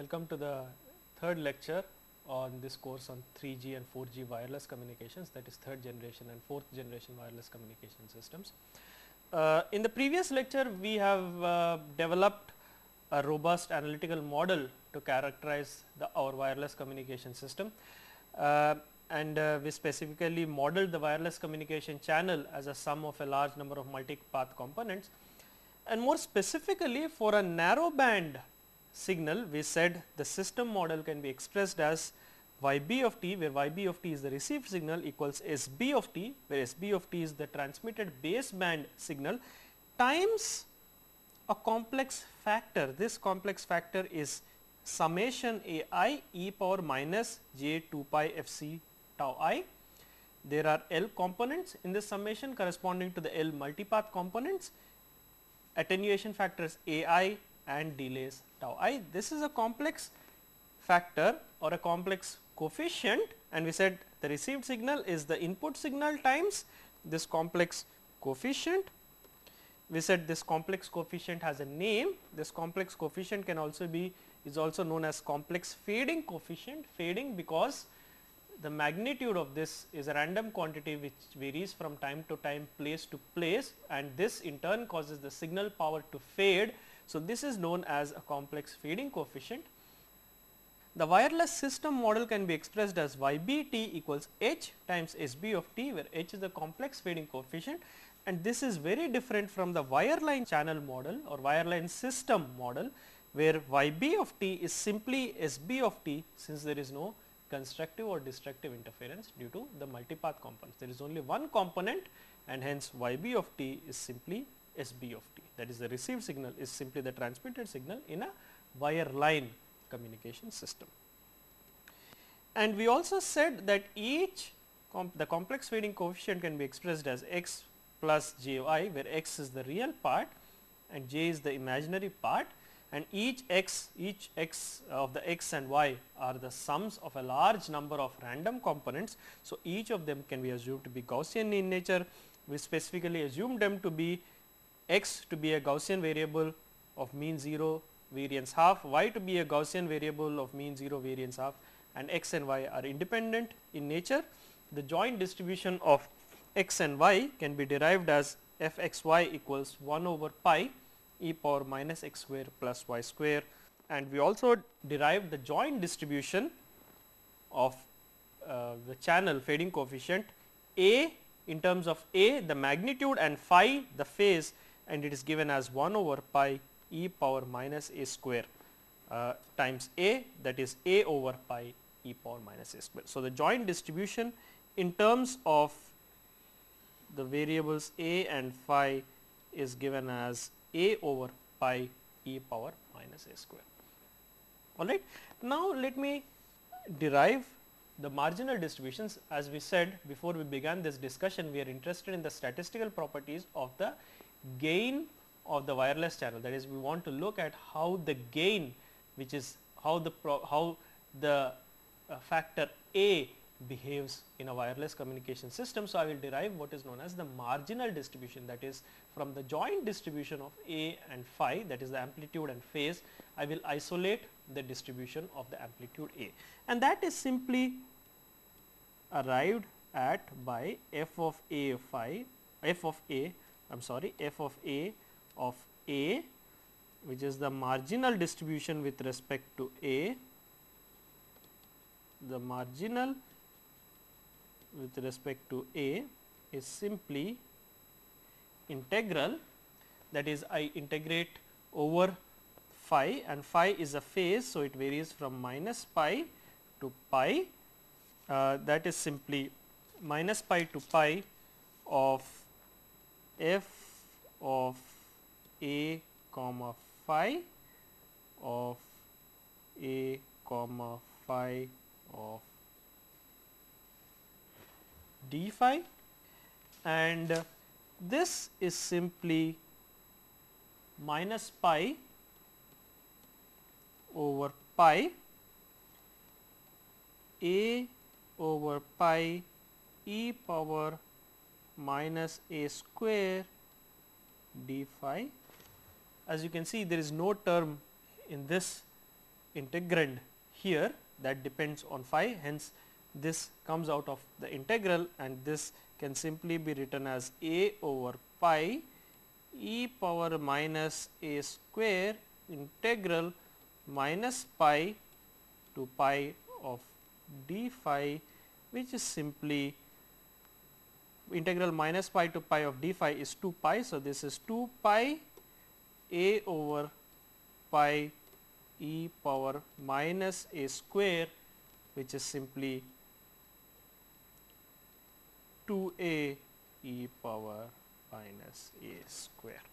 Welcome to the third lecture on this course on 3G and 4G wireless communications, that is third generation and fourth generation wireless communication systems. In the previous lecture we have developed a robust analytical model to characterize our wireless communication system, and we specifically modeled the wireless communication channel as a sum of a large number of multi-path components, and more specifically for a narrow band signal we said the system model can be expressed as Yb of t, where Yb of t is the received signal, equals Sb of t, where Sb of t is the transmitted baseband signal, times a complex factor. This complex factor is summation ai e power minus j 2 pi f c tau I. There are L components in this summation corresponding to the L multipath components, attenuation factors ai and delays tau I. This is a complex factor or a complex coefficient, and we said the received signal is the input signal times this complex coefficient. We said this complex coefficient has a name. This complex coefficient can also be is also known as complex fading coefficient, fading because the magnitude of this is a random quantity which varies from time to time, place to place, and this in turn causes the signal power to fade. So, this is known as a complex fading coefficient. The wireless system model can be expressed as Yb t equals h times Sb of t, where h is the complex fading coefficient, and this is very different from the wireline channel model or wireline system model, where Yb of t is simply Sb of t, since there is no constructive or destructive interference due to the multipath components. There is only one component, and hence Yb of t is simply Sb of t, that is the received signal is simply the transmitted signal in a wireline communication system. And we also said that each the complex fading coefficient can be expressed as x plus j I, where x is the real part and j is the imaginary part, and each x of the x and y are the sums of a large number of random components. So, each of them can be assumed to be Gaussian in nature. We specifically assumed them to be x to be a Gaussian variable of mean 0 variance half, y to be a Gaussian variable of mean 0 variance half, and x and y are independent in nature. The joint distribution of x and y can be derived as f x y equals 1 over pi e power minus x square plus y square, and we also derived the joint distribution of the channel fading coefficient a in terms of a the magnitude and phi the phase, and it is given as 1 over pi e power minus a square times a, that is a over pi e power minus a square. So, the joint distribution in terms of the variables a and phi is given as a over pi e power minus a square. All right. Now, let me derive the marginal distributions. As we said before we began this discussion, we are interested in the statistical properties of the gain of the wireless channel. That is, we want to look at how the gain, which is how the factor a behaves in a wireless communication system. So, I will derive what is known as the marginal distribution, that is from the joint distribution of a and phi, that is the amplitude and phase. I will isolate the distribution of the amplitude a, and that is simply arrived at by f of a phi, f of a of a, which is the marginal distribution with respect to a, the marginal with respect to a is simply integral, that is I integrate over phi, and phi is a phase. So, it varies from minus pi to pi, that is simply minus pi to pi of f of a comma phi of a comma phi of d phi, and this is simply minus pi over pi a over pi e power minus a square d phi. As you can see, there is no term in this integrand here that depends on phi, hence this comes out of the integral, and this can simply be written as a over pi e power minus a square integral minus pi to pi of d phi, which is simply integral minus pi to pi of d phi is 2 pi. So, this is 2 pi a over pi e power minus a square, which is simply 2a e power minus a square.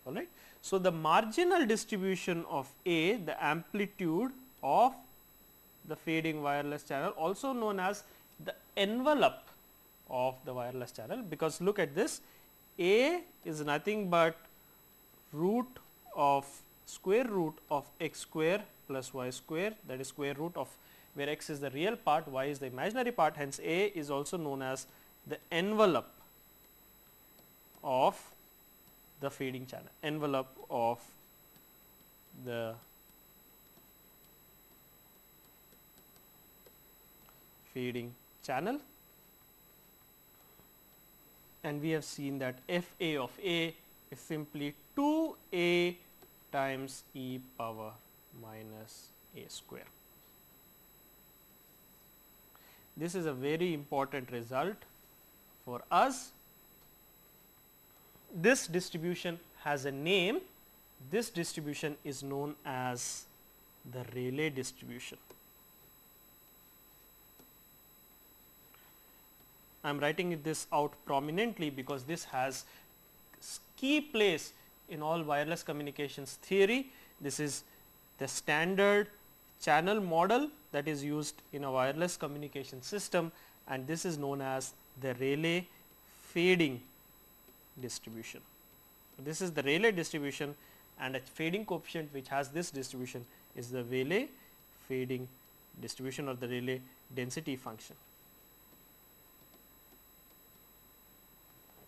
All right. So, the marginal distribution of A, the amplitude of the fading wireless channel, also known as the envelope of the wireless channel, because look at this, A is nothing but square root of x square plus y square, that is square root of where x is the real part, y is the imaginary part, hence A is also known as the envelope of the fading channel, envelope of the fading channel, and we have seen that f a of A is simply 2 a times e power minus a square. This is a very important result for us. This distribution has a name. This distribution is known as the Rayleigh distribution. I am writing this out prominently because this has key place in all wireless communications theory. This is the standard channel model that is used in a wireless communication system, and this is known as the Rayleigh fading distribution. This is the Rayleigh distribution, and a fading coefficient which has this distribution is the Rayleigh fading distribution or the Rayleigh density function.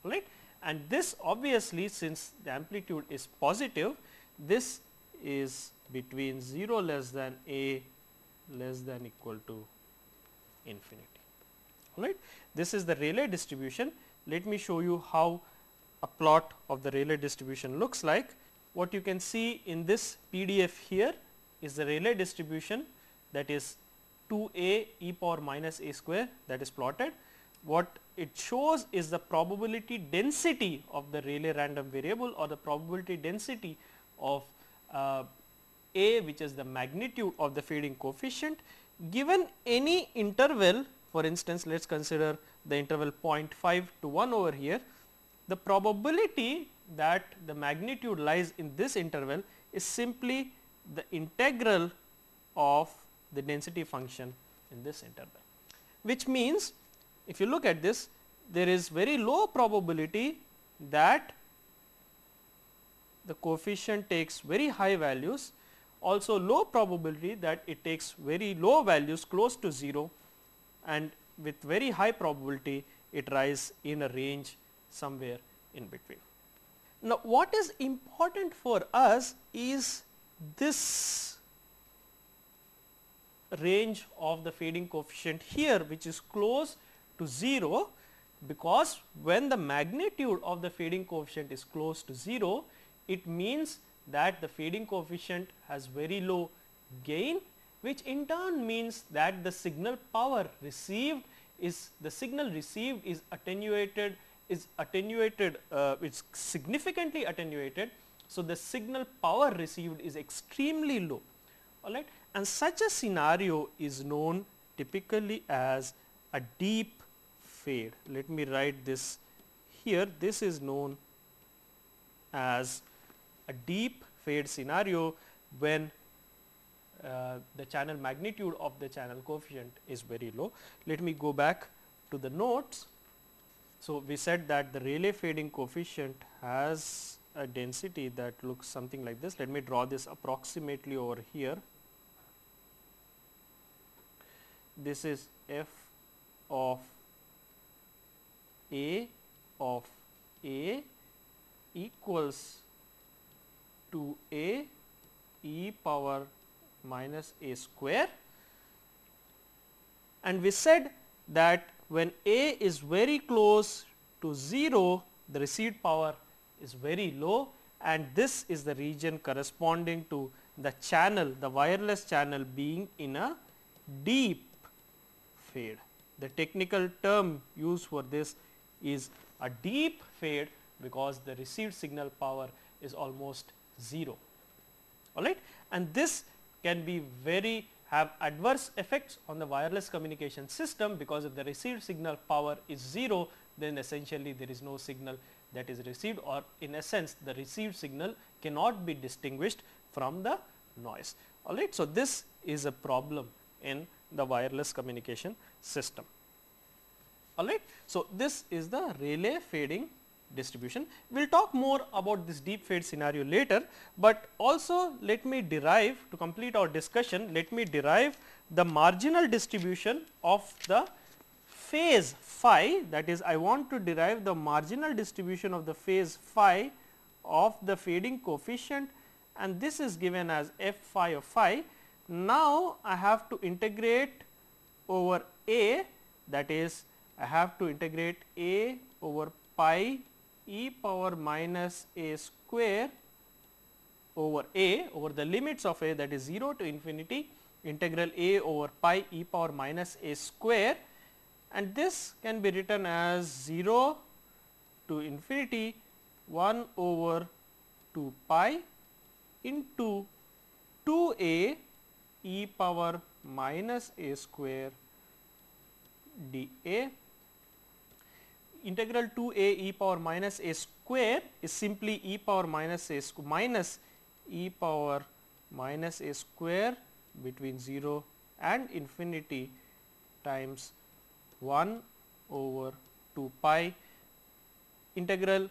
Right. And this obviously, since the amplitude is positive, this is between 0 less than a less than equal to infinity. All right. This is the Rayleigh distribution. Let me show you how a plot of the Rayleigh distribution looks like. What you can see in this PDF here is the Rayleigh distribution, that is 2a e power minus a square, that is plotted. What it shows is the probability density of the Rayleigh random variable, or the probability density of A, which is the magnitude of the fading coefficient, given any interval. For instance, let us consider the interval 0.5 to 1 over here. The probability that the magnitude lies in this interval is simply the integral of the density function in this interval, which means if you look at this, there is very low probability that the coefficient takes very high values, also low probability that it takes very low values close to 0, and with very high probability it lies in a range somewhere in between. Now, what is important for us is this range of the fading coefficient here, which is close to 0, because when the magnitude of the fading coefficient is close to 0, it means that the fading coefficient has very low gain, which in turn means that the signal power received is attenuated, it's significantly attenuated. So, the signal power received is extremely low, all right, and such a scenario is known typically as a deep fade. Let me write this here. This is known as a deep fade scenario when the channel magnitude of the channel coefficient is very low. Let me go back to the notes. So, we said that the Rayleigh fading coefficient has a density that looks something like this. Let me draw this approximately over here. This is f of A equals to a e power minus a square, and we said that when a is very close to 0, the received power is very low, and this is the region corresponding to the channel, the wireless channel being in a deep fade. The technical term used for this is a deep fade, because the received signal power is almost 0. All right, and this can be have adverse effects on the wireless communication system, because if the received signal power is 0, then essentially there is no signal that is received, or in essence the received signal cannot be distinguished from the noise. All right, so this is a problem in the wireless communication system. All right, so this is the Rayleigh fading distribution. We will talk more about this deep fade scenario later, but also let me derive, to complete our discussion, let me derive the marginal distribution of the phase phi, that is I want to derive the marginal distribution of the phase phi of the fading coefficient, and this is given as f phi of phi. Now, I have to integrate over a, that is I have to integrate a over pi e power minus a square over a, over the limits of a, that is 0 to infinity, integral a over pi e power minus a square, and this can be written as 0 to infinity 1 over 2 pi into 2a e power minus a square dA. Integral 2a e power minus a square is simply e power minus a minus e power minus a square between 0 and infinity times 1 over 2 pi. Integral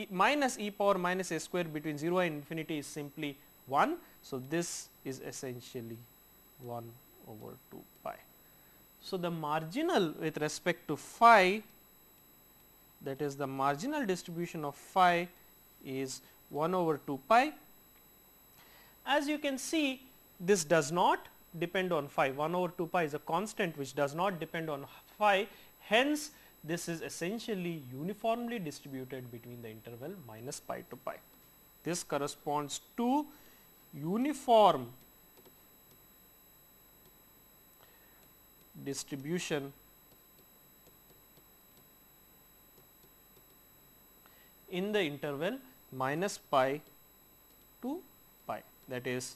minus e power minus a square between 0 and infinity is simply 1. So, this is essentially 1 over 2 pi. So, the marginal with respect to phi, that is the marginal distribution of phi, is 1 over 2 pi. As you can see, this does not depend on phi. 1 over 2 pi is a constant which does not depend on phi. Hence, this is essentially uniformly distributed between the interval minus pi to pi. This corresponds to uniform distribution in the interval minus pi to pi, that is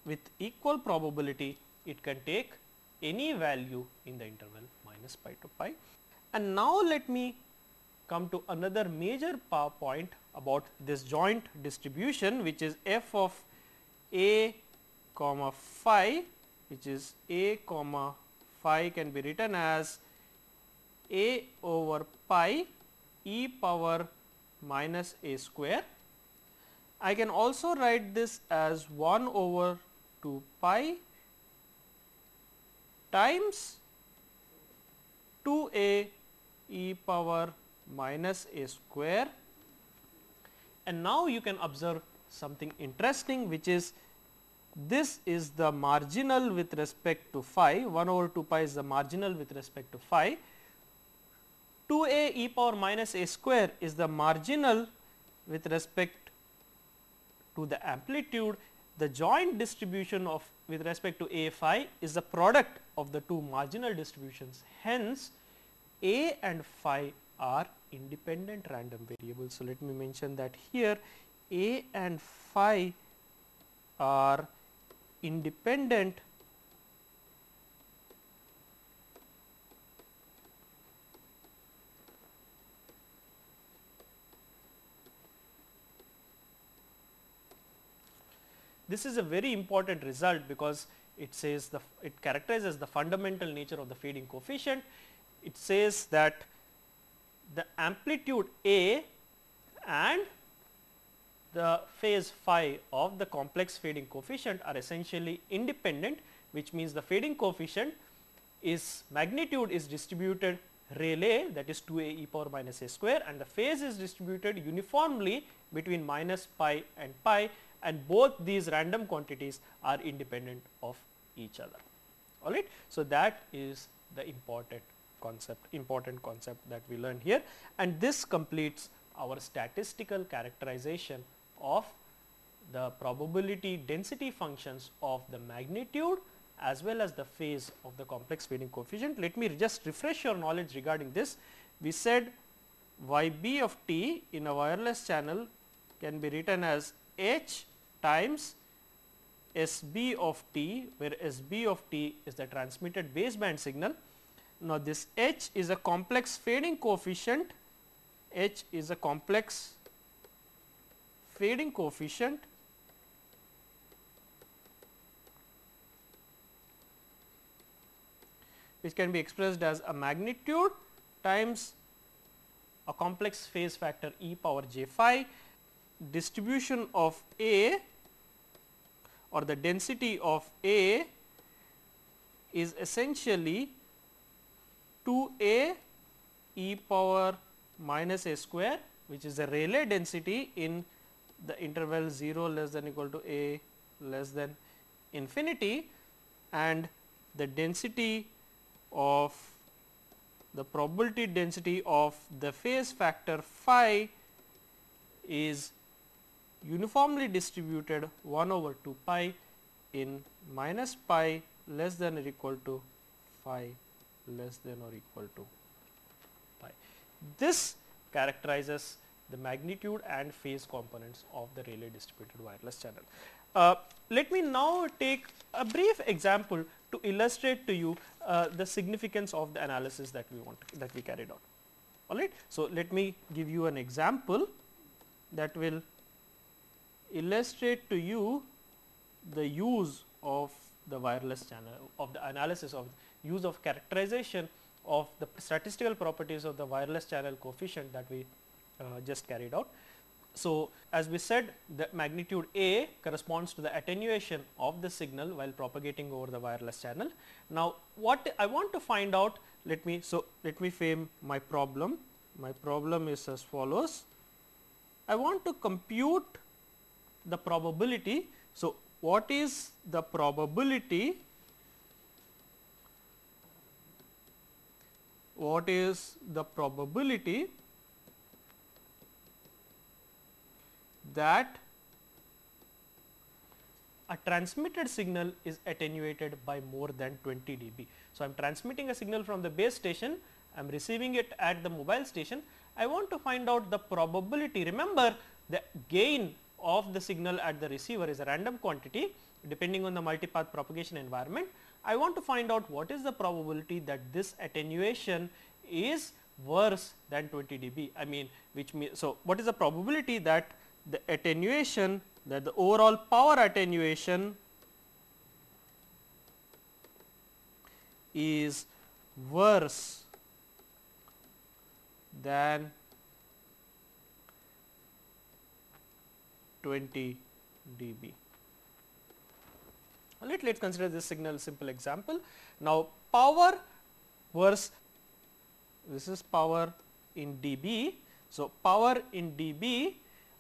with equal probability it can take any value in the interval minus pi to pi. And now, let me come to another major point about this joint distribution, which is f of a comma phi, which is a comma phi can be written as a over pi e power minus a square. I can also write this as 1 over 2 pi times 2a e power minus a square. And now, you can observe something interesting, which is this is the marginal with respect to phi. 1 over 2 pi is the marginal with respect to phi. 2a e power minus a square is the marginal with respect to the amplitude. The joint distribution of with respect to a phi is the product of the two marginal distributions. Hence, a and phi are independent random variables. So, let me mention that here a and phi are independent This is a very important result, because it says it characterizes the fundamental nature of the fading coefficient. It says that the amplitude A and the phase phi of the complex fading coefficient are essentially independent, which means the fading coefficient is magnitude is distributed Rayleigh, that is 2a e power minus a square, and the phase is distributed uniformly between minus pi and pi, and both these random quantities are independent of each other. All right. So, that is the important concept that we learn here, and this completes our statistical characterization of the probability density functions of the magnitude as well as the phase of the complex fading coefficient. Let me just refresh your knowledge regarding this. We said Yb of t in a wireless channel can be written as h times Sb of t, where Sb of t is the transmitted baseband signal. Now, this h is a complex fading coefficient, h is a complex fading coefficient which can be expressed as a magnitude times a complex phase factor e power j phi. Distribution of A or the density of A is essentially 2A e power minus a square, which is the Rayleigh density in the interval 0 less than equal to a less than infinity, and the density of the probability density of the phase factor phi is uniformly distributed 1 over 2 pi in minus pi less than or equal to phi less than or equal to pi. This characterizes the magnitude and phase components of the Rayleigh distributed wireless channel. Let me now take a brief example to illustrate to you the significance of the analysis that we carried out. All right. So, let me give you an example that will illustrate to you the use of the wireless channel, of the analysis of use of characterization of the statistical properties of the wireless channel coefficient that we just carried out. So, as we said, the magnitude A corresponds to the attenuation of the signal while propagating over the wireless channel. Now, what I want to find out, let me frame my problem. My problem is as follows. I want to compute the probability. So, what is the probability? What is the probability that a transmitted signal is attenuated by more than 20 dB. So, I am transmitting a signal from the base station, I am receiving it at the mobile station. I want to find out the probability. Remember, the gain of the signal at the receiver is a random quantity depending on the multipath propagation environment. I want to find out what is the probability that this attenuation is worse than 20 dB. I mean, which means, so what is the probability that the attenuation, that the overall power attenuation is worse than 20 dB. Let us consider this signal simple example. Now, power versus, this is power in dB. So, power in dB,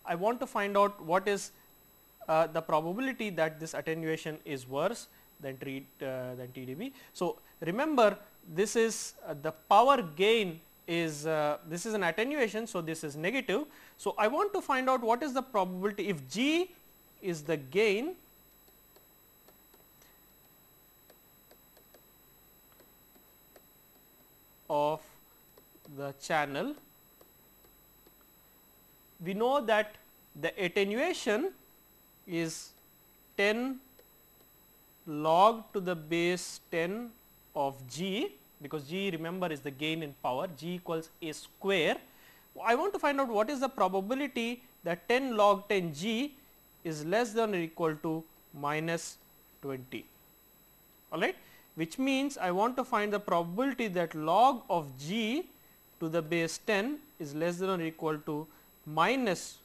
I want to find out what is the probability that this attenuation is worse than T dB. So, remember, this is the power gain is this is an attenuation. So, this is negative. So, I want to find out what is the probability if G is the gain of the channel. We know that the attenuation is 10 log to the base 10 of G, because G, remember, is the gain in power, G equals a square. I want to find out what is the probability that 10 log 10 G is less than or equal to minus 20, all right, which means I want to find the probability that log of G to the base 10 is less than or equal to minus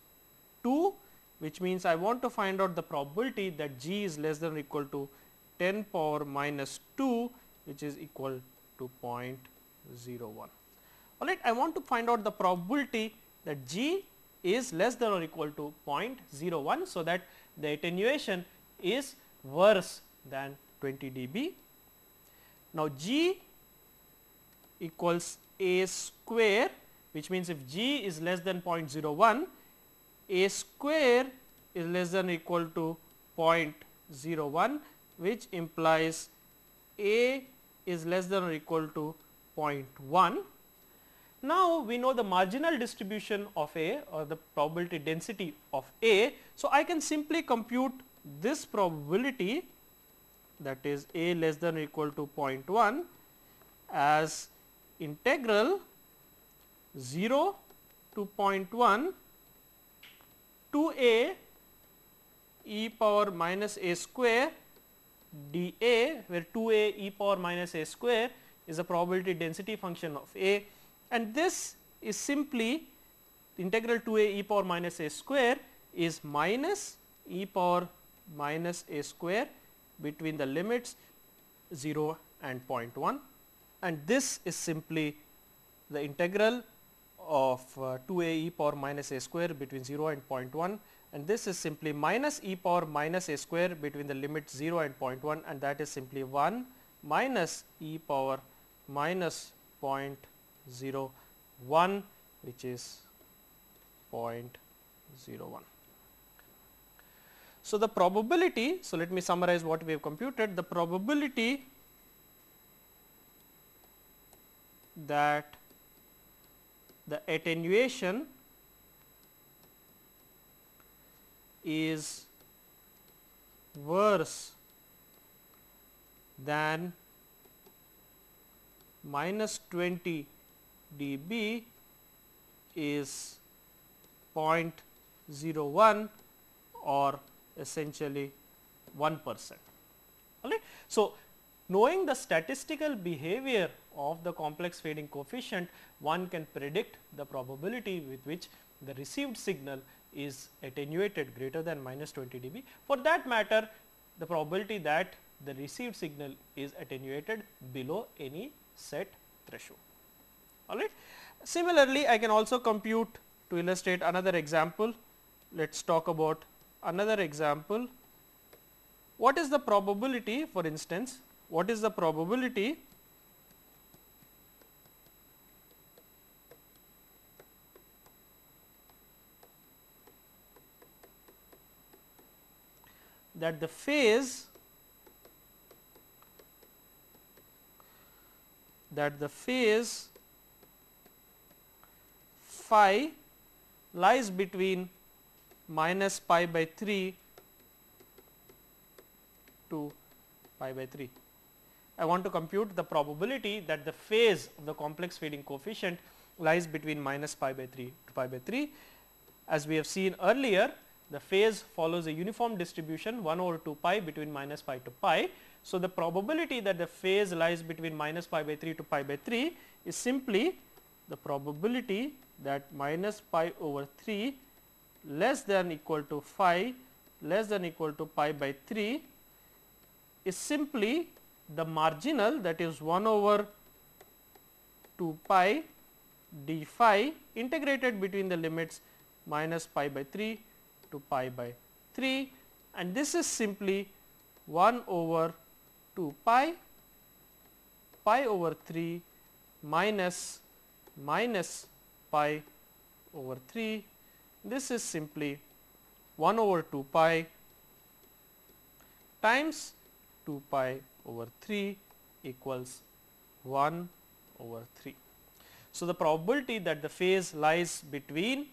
2, which means I want to find out the probability that G is less than or equal to 10 power minus 2, which is equal to 0.01. All right, I want to find out the probability that G is less than or equal to 0.01, so that the attenuation is worse than 20 dB. Now, G equals A square, which means if G is less than 0.01, A square is less than or equal to 0.01, which implies A is less than or equal to 0.1. Now, we know the marginal distribution of A or the probability density of A. So, I can simply compute this probability, that is A less than or equal to 0.1, as integral 0 to 0.1 to A e power minus A square dA, where 2A e power minus A square is a probability density function of A, and this is simply integral 2A e power minus A square is minus e power minus A square between the limits 0 and 0.1, and this is simply the integral of 2A e power minus A square between 0 and 0.1, and this is simply minus e power minus A square between the limits 0 and 0.1, and that is simply 1 minus e power minus 0.01, which is 0.01. So, the probability, so let me summarize what we have computed. The probability that the attenuation is worse than minus 20 dB is 0.01 or essentially 1%. All right. So, knowing the statistical behavior of the complex fading coefficient, one can predict the probability with which the received signal is attenuated greater than minus 20 dB. For that matter, the probability that the received signal is attenuated below any set threshold. All right. Similarly, I can also compute, to illustrate another example. Let us talk about another example. What is the probability, for instance, what is the probability that the phase phi lies between minus pi by 3 to pi by 3. I want to compute the probability that the phase of the complex fading coefficient lies between minus pi by 3 to pi by 3. As we have seen earlier, the phase follows a uniform distribution 1 over 2 pi between minus pi to pi. So, the probability that the phase lies between minus pi by 3 to pi by 3 is simply the probability that minus pi over 3 less than equal to phi less than equal to pi by 3 is simply the marginal, that is 1 over 2 pi d phi integrated between the limits minus pi by 3 to pi by 3, and this is simply 1 over 2 pi over 3 minus pi over 3. This is simply 1 over 2 pi times 2 pi over 3 equals 1 over 3. So, the probability that the phase lies between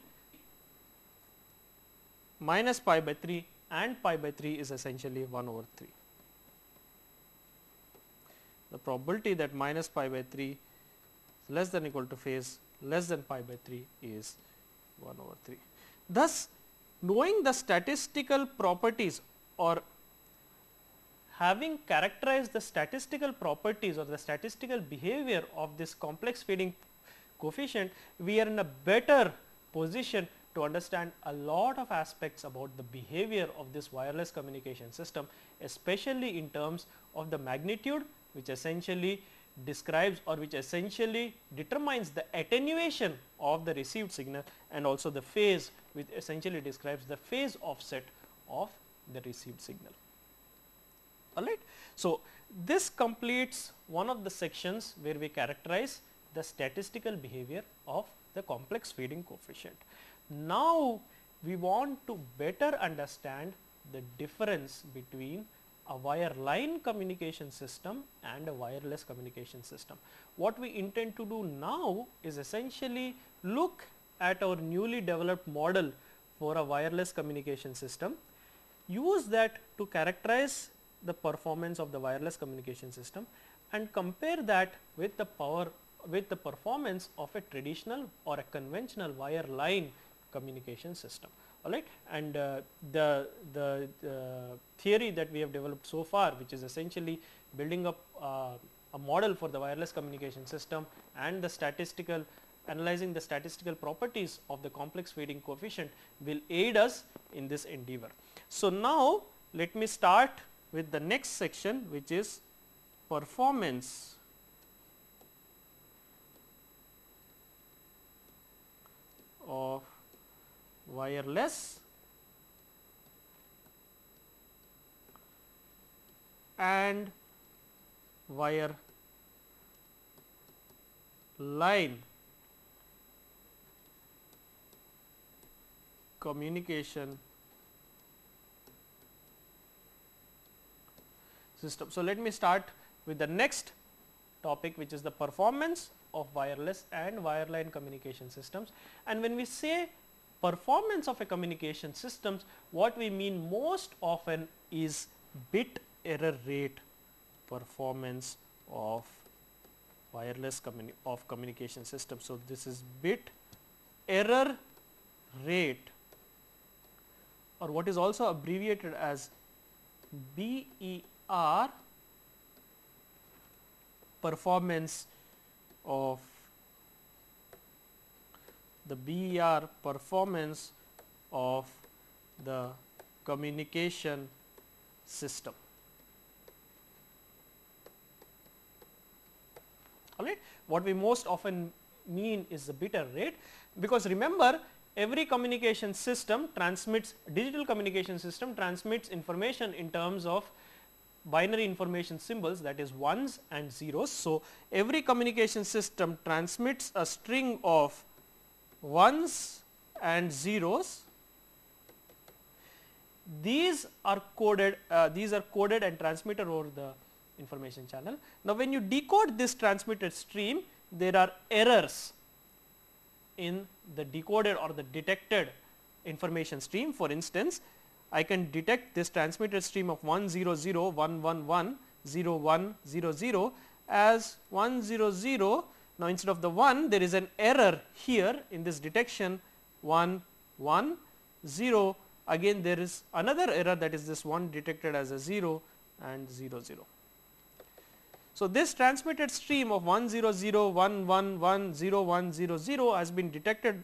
minus pi by 3 and pi by 3 is essentially 1 over 3. The probability that minus pi by 3 is less than equal to phase less than pi by 3 is 1 over 3. Thus, knowing the statistical properties or having characterized the statistical properties or the statistical behavior of this complex fading coefficient, we are in a better position to understand a lot of aspects about the behavior of this wireless communication system, especially in terms of the magnitude, which essentially describes or which essentially determines the attenuation of the received signal, and also the phase, which essentially describes the phase offset of the received signal. Alright. So, this completes one of the sections where we characterize the statistical behavior of the complex feeding coefficient. Now, we want to better understand the difference between a wireline communication system and a wireless communication system. What we intend to do now is essentially look at our newly developed model for a wireless communication system, use that to characterize the performance of the wireless communication system and compare that with the performance of a traditional or a conventional wireline communication system. Alright, and the theory that we have developed so far, which is essentially building up a model for the wireless communication system and the analyzing the statistical properties of the complex feeding coefficient, will aid us in this endeavor. So, now let me start with the next section, which is performance of wireless and wireline communication system. So, let me start with the next topic, which is the performance of wireless and wireline communication systems. And when we say performance of a communication systems, what we mean most often is bit error rate performance of wireless communication system. So, this is bit error rate, or what is also abbreviated as BER, performance of the BER performance of the communication system. Alright. What we most often mean is the bit error rate, because remember, every communication system transmits, digital communication system transmits information in terms of binary information symbols, that is ones and zeros. So, every communication system transmits a string of ones and zeros. These are coded and transmitted over the information channel. Now, when you decode this transmitted stream, there are errors in the decoded or the detected information stream. For instance, I can detect this transmitted stream of 100110100 as 100. Now, instead of the 1, there is an error here in this detection 110. Again, there is another error, that is this 1 detected as a 0 and 00. So, this transmitted stream of 100110100 has been detected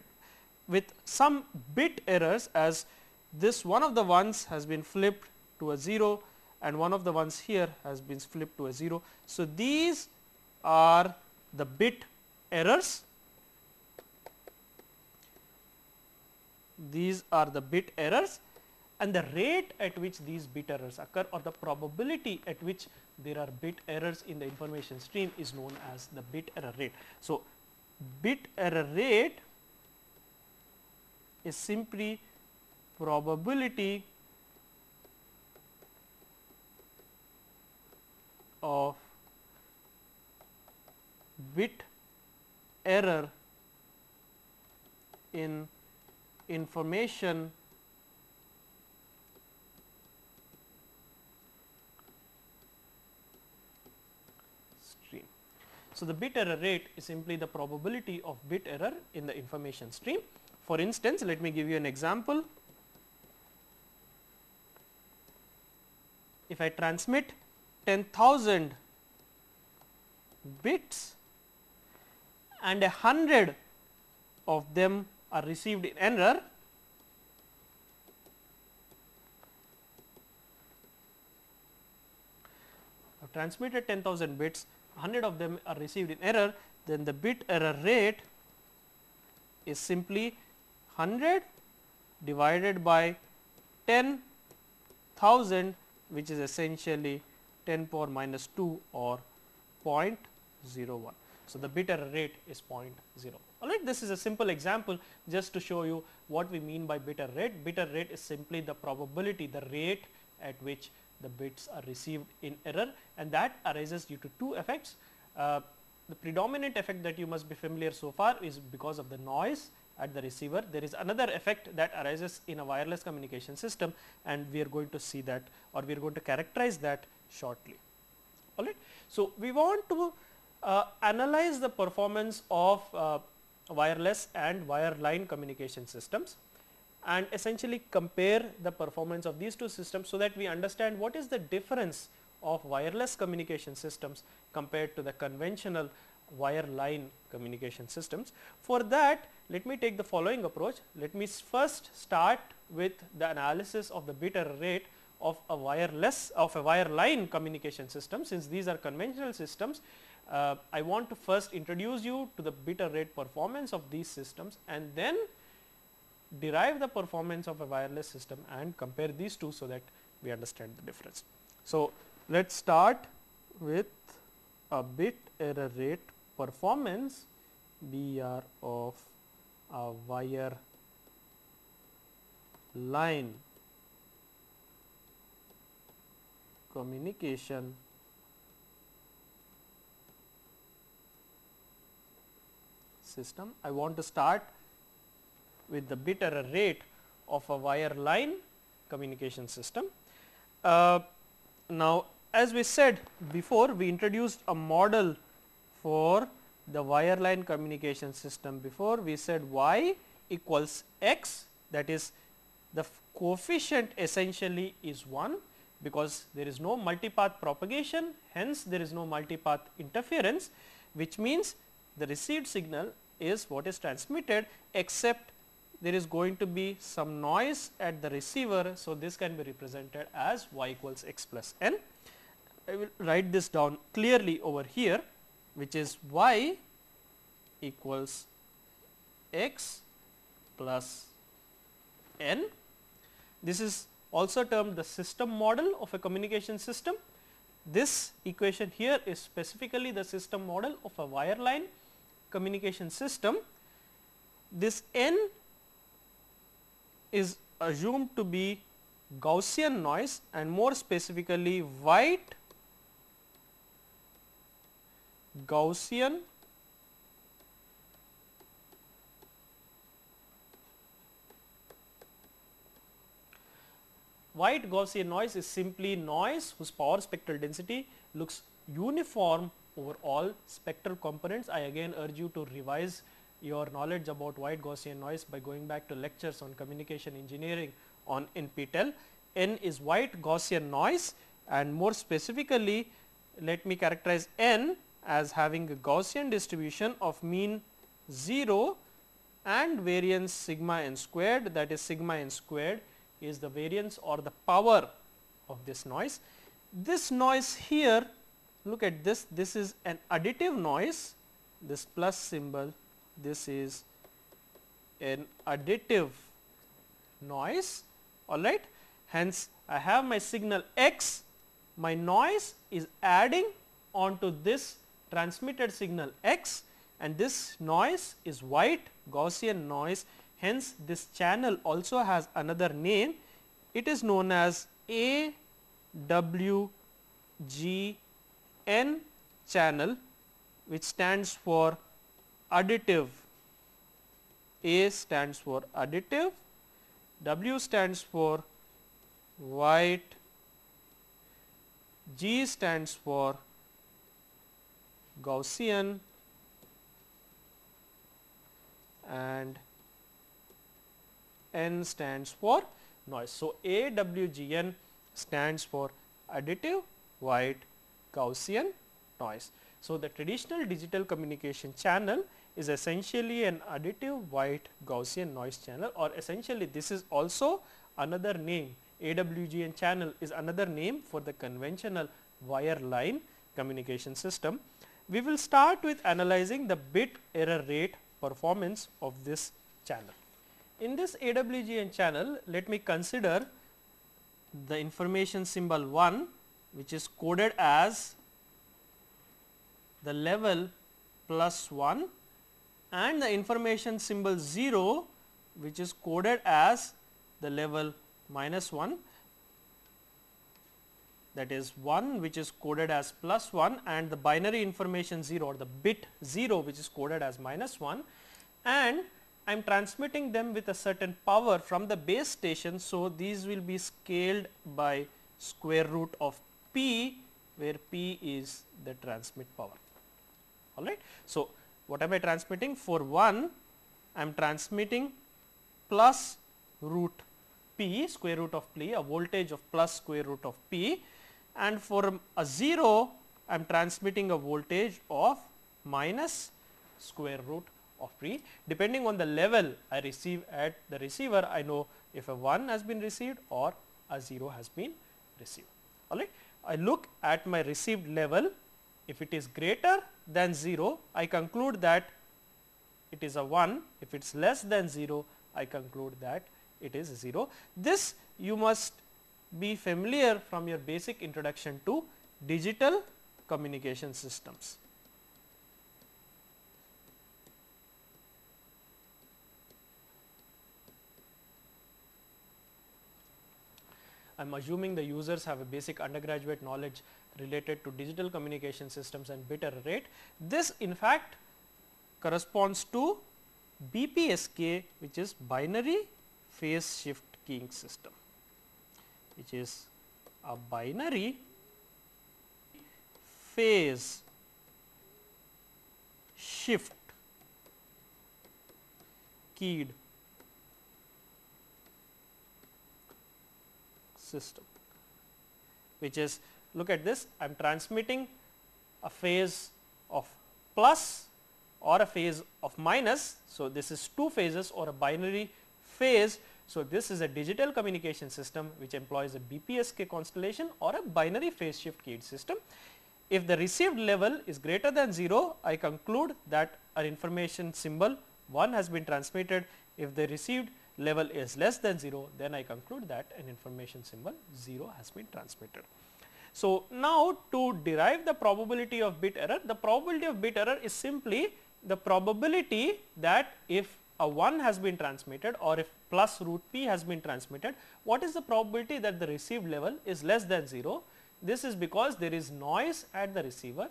with some bit errors, as this one of the ones has been flipped to a 0 and one of the ones here has been flipped to a 0. So, these are the bit errors. These are the bit errors, and the rate at which these bit errors occur, or the probability at which there are bit errors in the information stream, is known as the bit error rate. So, bit error rate is simply probability of bit error in information stream. So, the bit error rate is simply the probability of bit error in the information stream. For instance, let me give you an example. If I transmit 10,000 bits and 100 of them are received in error, I have transmitted 10,000 bits, 100 of them are received in error, then the bit error rate is simply 100 divided by 10,000 1000, which is essentially 10 power minus 2 or 0.01. So, the bit error rate is 0.0. Alright, this is a simple example just to show you what we mean by bit error rate. Bit error rate is simply the probability, the rate at which the bits are received in error, and that arises due to two effects. The predominant effect that you must be familiar so far is because of the noise at the receiver. There is another effect that arises in a wireless communication system, and we are going to see that, or we are going to characterize that shortly. Alright. So, we want to analyze the performance of wireless and wireline communication systems and essentially compare the performance of these two systems, so that we understand what is the difference of wireless communication systems compared to the conventional wireline communication systems. For that, let me take the following approach. Let me first start with the analysis of the bit error rate of a wireline communication system. Since these are conventional systems, I want to first introduce you to the bit error rate performance of these systems, and then derive the performance of a wireless system and compare these two, so that we understand the difference. So, let us start with a bit error rate performance BER of a wire line communication system. I want to start with the bit error rate of a wireline communication system. Now, as we said before, we introduced a model for the wireline communication system. Before we said y equals x, that is the coefficient essentially is 1, because there is no multipath propagation, hence there is no multipath interference, which means the received signal is what is transmitted, except there is going to be some noise at the receiver. So, this can be represented as y equals x plus n. I will write this down clearly over here, which is y equals x plus n. This is also termed the system model of a communication system. This equation here is specifically the system model of a wireline communication system. This n is assumed to be Gaussian noise, and more specifically white Gaussian noise is simply noise whose power spectral density looks uniform over all spectral components. I again urge you to revise your knowledge about white Gaussian noise by going back to lectures on communication engineering on NPTEL. N is white Gaussian noise, and more specifically let me characterize n as having a Gaussian distribution of mean 0 and variance sigma n squared, that is sigma n squared is the variance or the power of this noise. This noise here, look at this, this is an additive noise, this plus symbol, this is an additive noise, alright. Hence, I have my signal x, my noise is adding onto this transmitted signal x, and this noise is white Gaussian noise. Hence, this channel also has another name. It is known as AWGN channel, which stands for additive. A stands for additive, W stands for white, G stands for Gaussian, and N stands for noise. So, AWGN stands for additive white Gaussian noise. So, the traditional digital communication channel is essentially an additive white Gaussian noise channel, or essentially this is also another name. AWGN channel is another name for the conventional wireline communication system. We will start with analyzing the bit error rate performance of this channel. In this AWGN channel, let me consider the information symbol 1 which is coded as the level plus 1 and the information symbol 0 which is coded as the level minus 1, that is 1 which is coded as plus 1 and the binary information 0 or the bit 0 which is coded as minus 1, and I am transmitting them with a certain power from the base station. So, these will be scaled by square root of p, where p is the transmit power. Alright. So, what am I transmitting? For 1 I am transmitting plus root p, square root of p, a voltage of plus square root of p, and for a 0 I am transmitting a voltage of minus square root of p. Depending on the level I receive at the receiver, I know if a 1 has been received or a 0 has been received. Alright. I look at my received level. If it is greater than 0, I conclude that it is a 1. If it is less than 0, I conclude that it is 0. This you must be familiar from your basic introduction to digital communication systems. I am assuming the users have a basic undergraduate knowledge related to digital communication systems and bit error rate. This in fact corresponds to BPSK, which is binary phase shift keying system, which is a binary phase shift keyed system, which is, look at this, I am transmitting a phase of plus or a phase of minus. So, this is two phases or a binary phase. So, this is a digital communication system which employs a BPSK constellation or a binary phase shift keyed system. If the received level is greater than 0, I conclude that our information symbol 1 has been transmitted. If the received level is less than 0, then I conclude that an information symbol 0 has been transmitted. So, now to derive the probability of bit error, the probability of bit error is simply the probability that if a 1 has been transmitted or if plus root p has been transmitted, what is the probability that the received level is less than 0? This is because there is noise at the receiver,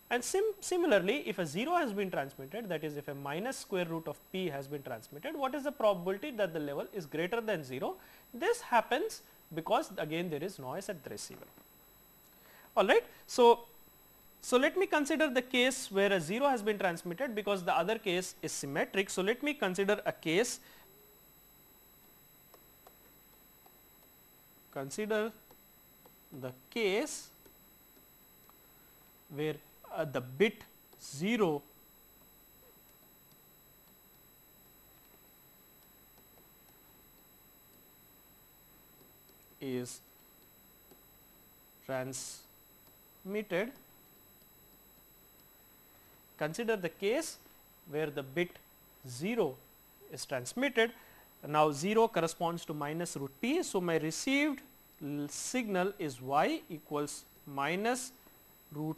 and similarly if a 0 has been transmitted, that is if a minus square root of p has been transmitted, what is the probability that the level is greater than 0? This happens because again there is noise at the receiver. Alright. So, let me consider the case where a 0 has been transmitted, because the other case is symmetric. So, let me consider a case, the case where the bit 0 is transmitted. Consider the case where the bit 0 is transmitted. Now, 0 corresponds to minus root p. So, my received signal is y equals minus root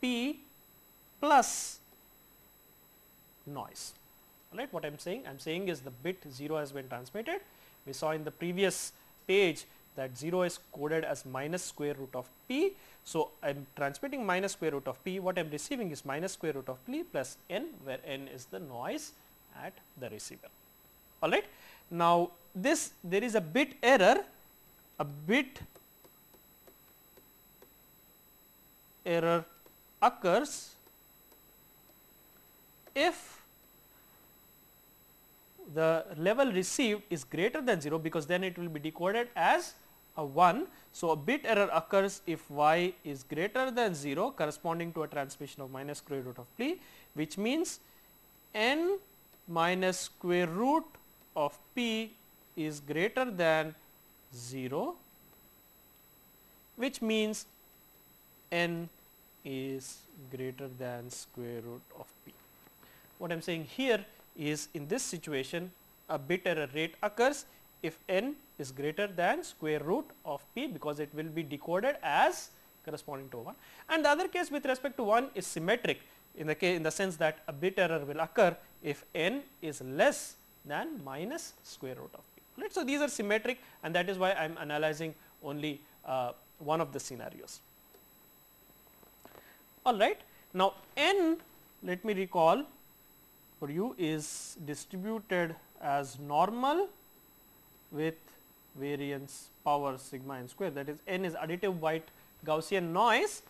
p plus noise. Alright, what I am saying? I am saying is the bit 0 has been transmitted. We saw in the previous page that 0 is coded as minus square root of p. So, I am transmitting minus square root of p. What I am receiving is minus square root of p plus n, where n is the noise at the receiver. Alright. Now, there is a bit error. A bit error occurs if the level received is greater than 0, because then it will be decoded as a 1. So, a bit error occurs if y is greater than 0, corresponding to a transmission of minus square root of p, which means n minus square root of p is greater than 0, which means n is greater than square root of p. What I am saying here is, in this situation a bit error rate occurs if n is greater than square root of p, because it will be decoded as corresponding to 1, and the other case with respect to 1 is symmetric in the sense that a bit error will occur if n is less than minus square root of p. Right. So, these are symmetric, and that is why I am analyzing only one of the scenarios. All right. Now, n, let me recall for you, is distributed as normal with variance power sigma n square, that is n is additive white Gaussian noise,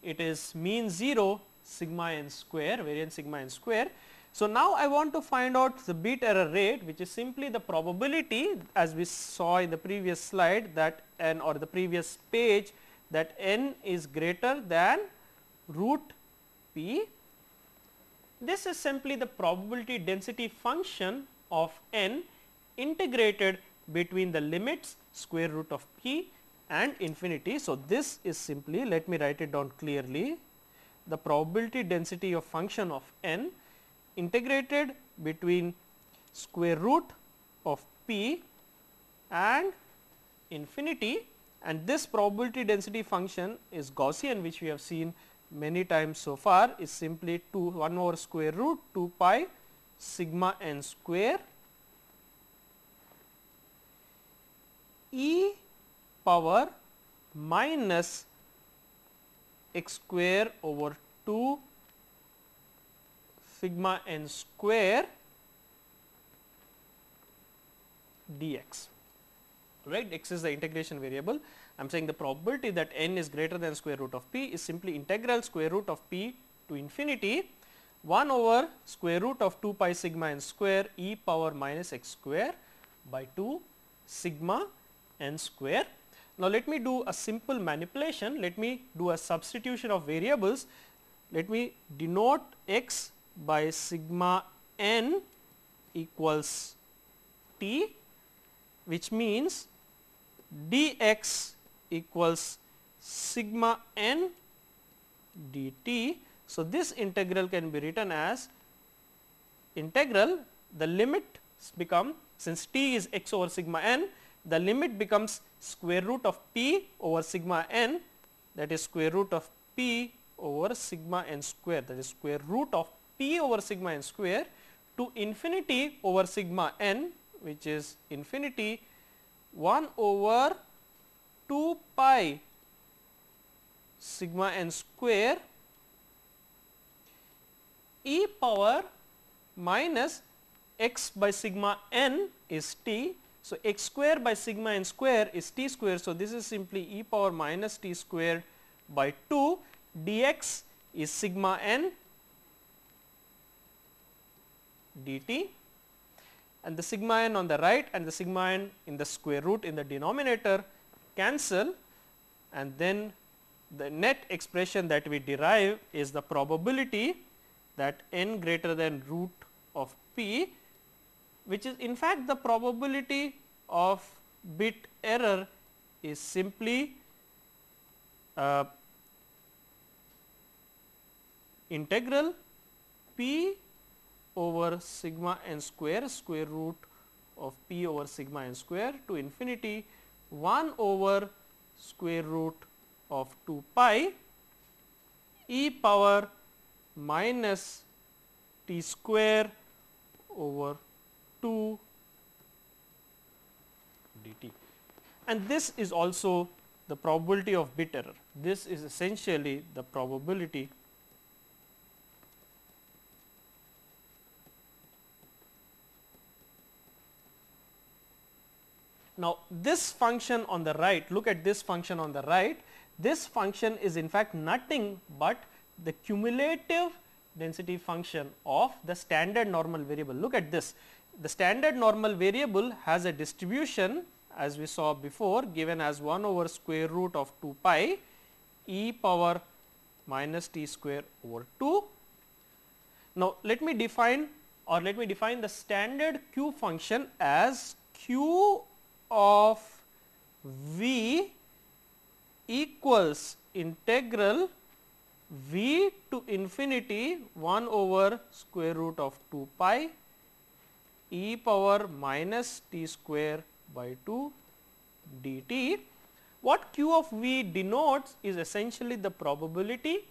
it is mean 0 sigma n square, variance sigma n square. So, now I want to find out the bit error rate, which is simply the probability, as we saw in the previous slide, that n, or the previous page, that n is greater than root p. This is simply the probability density function of n integrated between the limits square root of p and infinity. So, this is simply, let me write it down clearly, the probability density of function of n integrated between square root of p and infinity, and this probability density function is Gaussian, which we have seen many times so far, is simply 1 over square root 2 pi sigma n square e power minus x square over 2 sigma n square dx, right. X is the integration variable. I am saying the probability that n is greater than square root of p is simply integral square root of p to infinity 1 over square root of 2 pi sigma n square e power minus x square by 2 sigma n square. Now, let me do a simple manipulation, let me do a substitution of variables, let me denote x by sigma n equals t, which means dx equals sigma n dt. So, this integral can be written as integral, the limit become, since t is x over sigma n, the limit becomes square root of p over sigma n, that is square root of p over sigma n square, that is square root of p over sigma n square to infinity over sigma n, which is infinity 1 over 2 pi sigma n square e power minus x by sigma n is t. So, x square by sigma n square is t square. So, this is simply e power minus t square by 2 dx is sigma n dt, and the sigma n on the right and the sigma n in the square root in the denominator cancel, and then the net expression that we derive is the probability that n greater than root of p, which is in fact the probability of bit error is simply integral p over sigma n square, square root of p over sigma n square to infinity 1 over square root of 2 pi e power minus t square over 2 dt, and this is also the probability of bit error. This is essentially the probability Now, this function on the right, look at this function on the right, this function is in fact nothing but the cumulative density function of the standard normal variable. Look at this, the standard normal variable has a distribution as we saw before given as 1 over square root of 2 pi e power minus t square over 2. Now, let me define the standard q function as q of v equals integral v to infinity 1 over square root of 2 pi e power minus t square by 2 dt. What q of v denotes is essentially the probability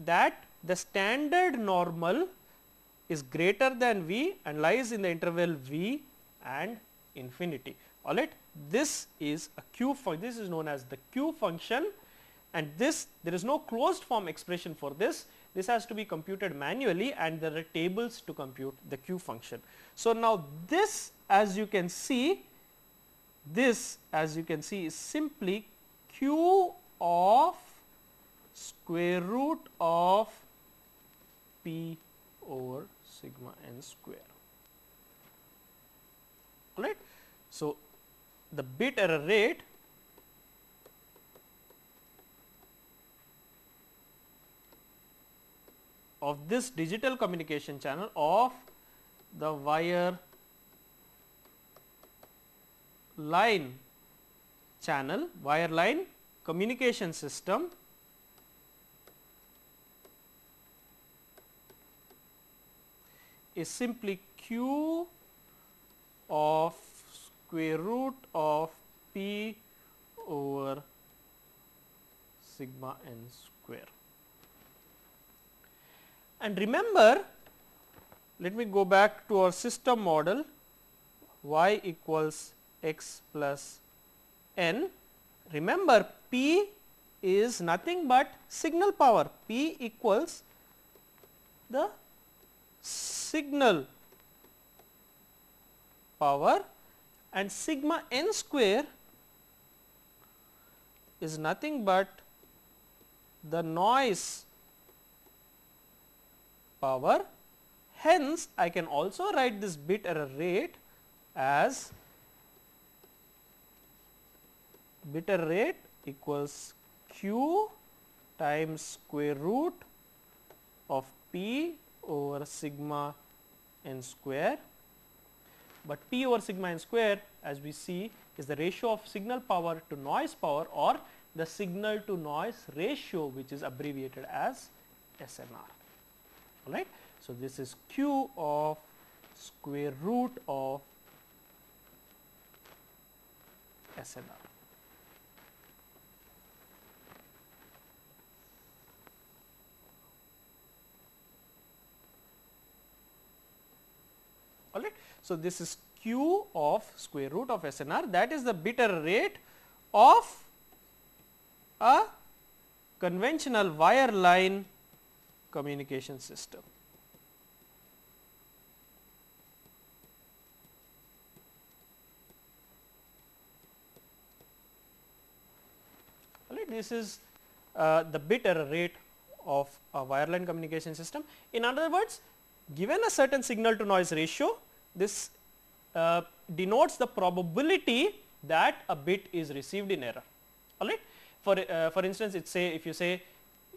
that the standard normal is greater than v and lies in the interval v and infinity. All right. This is a q function, this is known as the q function, and this there is no closed form expression for this. This has to be computed manually and there are tables to compute the q function. So, now this as you can see, this as you can see is simply q of square root of p over sigma n square. All right. So, the bit error rate of this digital communication channel of the wire line channel, wire line communication system is simply q of square root of p over sigma n square. And remember, let me go back to our system model y equals x plus n. Remember, p is nothing but signal power, p equals the signal power, and sigma n square is nothing but the noise power. Hence, I can also write this bit error rate as bit error rate equals q times square root of p over sigma n square, but p over sigma n square as we see is the ratio of signal power to noise power, or the signal to noise ratio, which is abbreviated as SNR. All right. So, this is q of square root of SNR. All right. So, this is q of square root of SNR, that is the bit error rate of a conventional wire line communication system. All right. This is the bit error rate of a wireline communication system. In other words, given a certain signal to noise ratio, this denotes the probability that a bit is received in error. All right. For instance, it say if you say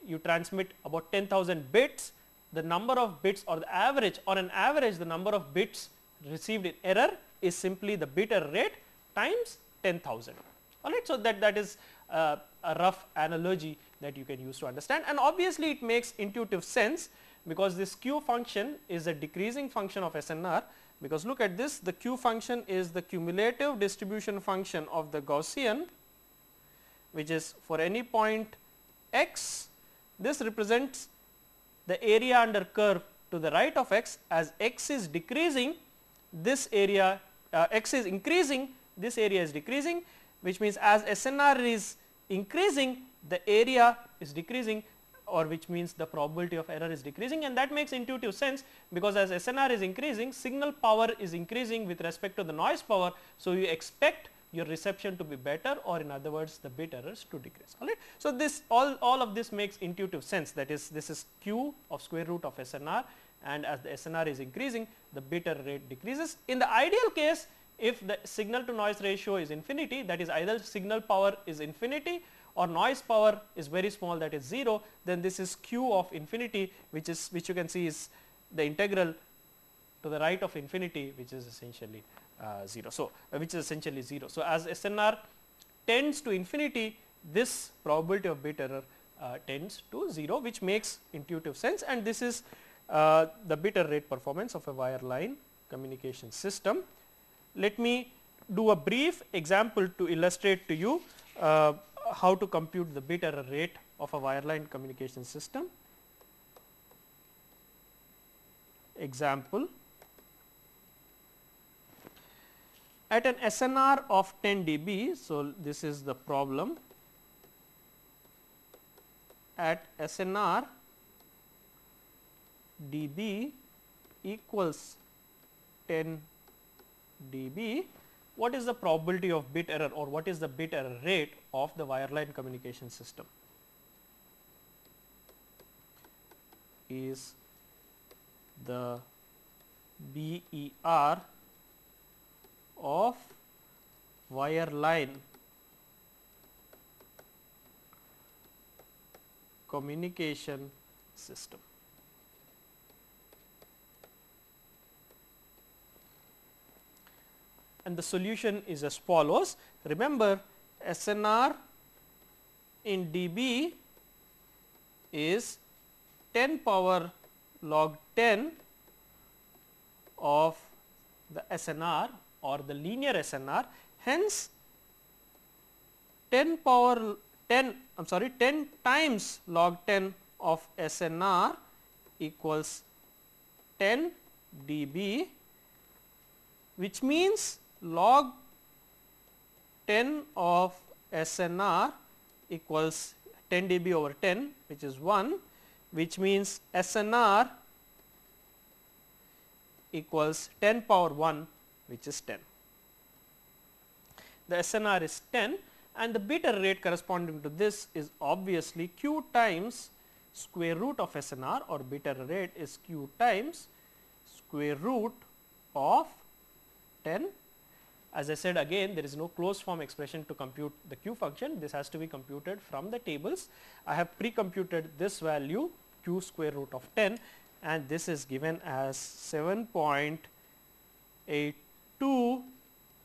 you transmit about 10,000 bits, the number of bits or the average, on an average the number of bits received in error is simply the bit error rate times 10,000. All right. So, that is a rough analogy that you can use to understand, and obviously it makes intuitive sense because this q function is a decreasing function of SNR, because look at this, the q function is the cumulative distribution function of the Gaussian, which is for any point x. This represents the area under curve to the right of x. As x is decreasing, this area x is increasing, this area is decreasing, which means as SNR is increasing, the area is decreasing, or which means the probability of error is decreasing, and that makes intuitive sense because as SNR is increasing, signal power is increasing with respect to the noise power. So, you expect your reception to be better, or in other words the bit errors to decrease. All right. So, this all of this makes intuitive sense, that is, this is q of square root of SNR, and as the SNR is increasing, the bit error rate decreases. In the ideal case, if the signal to noise ratio is infinity, that is either signal power is infinity or noise power is very small, that is 0, then this is q of infinity, which you can see is the integral to the right of infinity, which is essentially 0. So, which is essentially 0. So, as SNR tends to infinity, this probability of bit error tends to 0, which makes intuitive sense, and this is the bit error rate performance of a wire line communication system. Let me do a brief example to illustrate to you how to compute the bit error rate of a wireline communication system. Example, at an SNR of 10 dB. So, this is the problem. At SNR dB equals 10 dB, what is the probability of bit error, or what is the bit error rate of the wireline communication system? Is the BER of wireline communication system. And the solution is as follows. Remember, SNR in dB is 10 power log 10 of the SNR or the linear SNR. Hence, 10 times log 10 of SNR equals 10 dB, which means log 10 of SNR equals 10 dB over 10, which is 1, which means SNR equals 10 power 1, which is 10. The SNR is 10, and the bit error rate corresponding to this is obviously Q times square root of SNR, or bit error rate is Q times square root of 10. As I said, again, there is no closed form expression to compute the Q function. This has to be computed from the tables. I have pre-computed this value Q square root of 10, and this is given as 7.82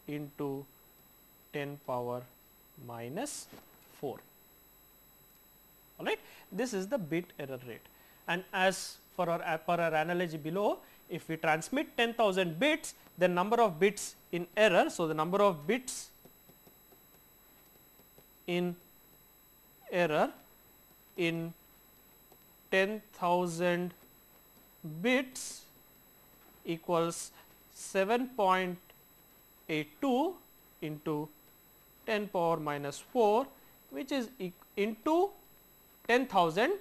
into 10 power minus 4. All right. This is the bit error rate, and as for our analogy below, if we transmit 10,000 bits, the number of bits in error. So, the number of bits in error in 10,000 bits equals 7.82 into 10 power minus 4, which is into 10,000,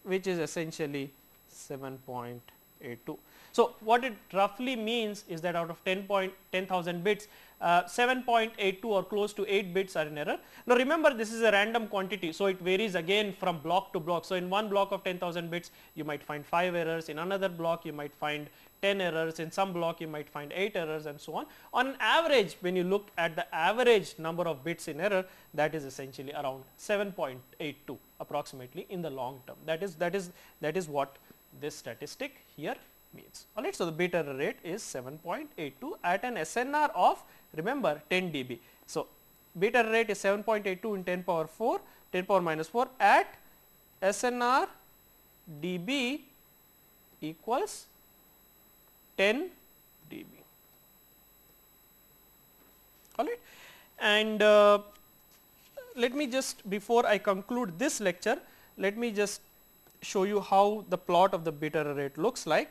which is essentially 7.82. So, what it roughly means is that out of 10,000 bits, 7.82 or close to 8 bits are in error. Now, remember, this is a random quantity. So, it varies again from block to block. So, in one block of 10,000 bits, you might find 5 errors. In another block, you might find 10 errors. In some block, you might find 8 errors, and so on. On an average, when you look at the average number of bits in error, that is essentially around 7.82 approximately in the long term. That is what this statistic here means. All right. So, the bit error rate is 7.82 at an SNR of, remember, 10 dB. So, bit error rate is 7.82 in 10 power 4, 10 power minus 4 at SNR dB equals 10 dB. All right. And let me just, before I conclude this lecture, let me just show you how the plot of the bit error rate looks like.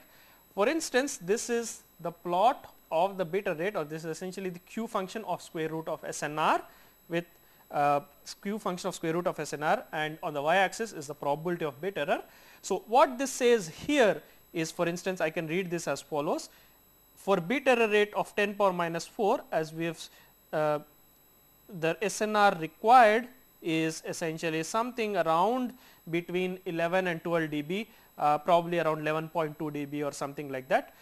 For instance, this is the plot of the bit error rate, or this is essentially the Q function of square root of SNR with Q function of square root of SNR, and on the y axis is the probability of bit error. So, what this says here is, for instance, I can read this as follows. For bit error rate of 10 power minus 4, as we have the SNR required is essentially something around between 11 and 12 dB, probably around 11.2 dB or something like that.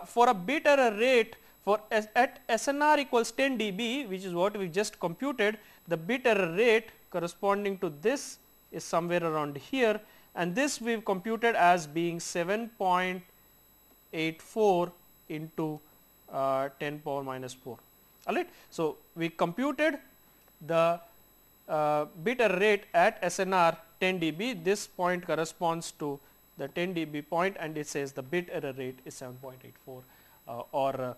For a bit error rate for at SNR equals 10 dB, which is what we just computed, the bit error rate corresponding to this is somewhere around here, and this we have computed as being 7.84 into 10 power minus 4. All right. So, we computed the bit error rate at SNR 10 dB. This point corresponds to the 10 dB point, and it says the bit error rate is 7.84 or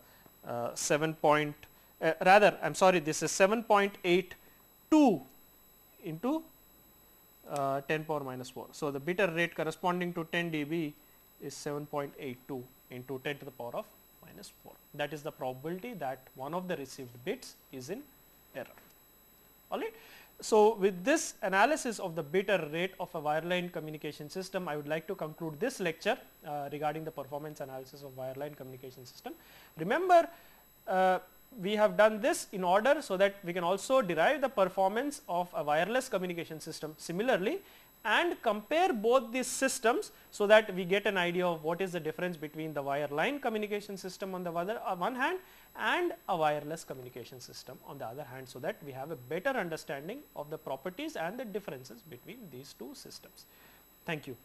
this is 7.82 into 10 power minus 4. So, the bit error rate corresponding to 10 dB is 7.82 into 10 to the power of minus 4. That is the probability that one of the received bits is in error. Alright. So, with this analysis of the bit error rate of a wireline communication system, I would like to conclude this lecture regarding the performance analysis of wireline communication system. Remember, we have done this in order so that we can also derive the performance of a wireless communication system similarly and compare both these systems so that we get an idea of what is the difference between the wireline communication system on the one hand and a wireless communication system on the other hand, so that we have a better understanding of the properties and the differences between these two systems. Thank you.